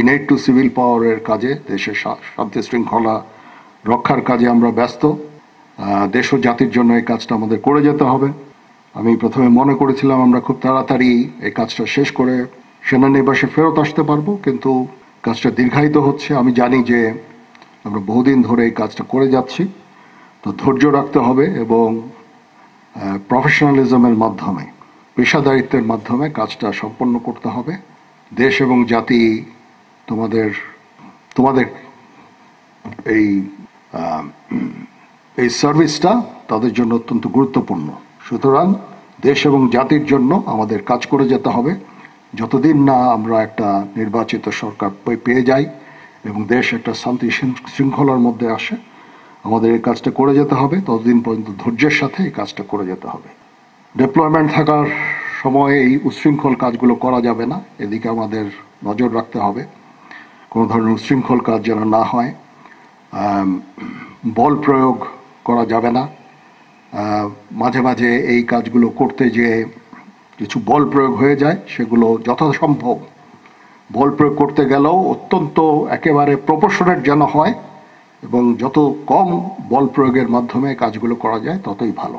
Innate two civil পাওয়ারের কাজে, দেশের শান্তি শৃঙ্খলা রক্ষার কাজে আমরা ব্যস্ত। দেশ ও জাতির জন্য এই কাজটা আমাদের করে যেতে হবে। আমি প্রথমে মনে করেছিলাম আমরা খুব তাড়াতাড়ি এই কাজটা শেষ করে সেনানিবাসে ফেরত আসতে পারবো, কিন্তু কাজটা দীর্ঘায়িত হচ্ছে। আমি জানি যে আমরা বহুদিন ধরে এই কাজটা করে যাচ্ছি, তো ধৈর্য রাখতে হবে এবং প্রফেশনালিজমের মাধ্যমে, পেশাদারিত্বের মাধ্যমে কাজটা সম্পন্ন করতে হবে। দেশ এবং জাতি তোমাদের তোমাদের এই এই সার্ভিসটা তাদের জন্য অত্যন্ত গুরুত্বপূর্ণ। সুতরাং দেশ এবং জাতির জন্য আমাদের কাজ করে যেতে হবে। যতদিন না আমরা একটা নির্বাচিত সরকার পেয়ে যাই এবং দেশ একটা শান্তি শৃঙ্খলার মধ্যে আসে, আমাদের এই কাজটা করে যেতে হবে। ততদিন পর্যন্ত ধৈর্যের সাথে এই কাজটা করে যেতে হবে। ডিপ্লয়মেন্ট থাকার সময়ে এই উচ্ছৃঙ্খল কাজগুলো করা যাবে না, এদিকে আমাদের নজর রাখতে হবে কোনো ধরনের উচ্ছৃঙ্খল কাজ যেন না হয়। বল প্রয়োগ করা যাবে না। মাঝে মাঝে এই কাজগুলো করতে যে কিছু বল প্রয়োগ হয়ে যায়, সেগুলো যথাসম্ভব বল প্রয়োগ করতে গেলেও অত্যন্ত একেবারে প্রপোর্শনেট যেন হয় এবং যত কম বল প্রয়োগের মাধ্যমে কাজগুলো করা যায় ততই ভালো।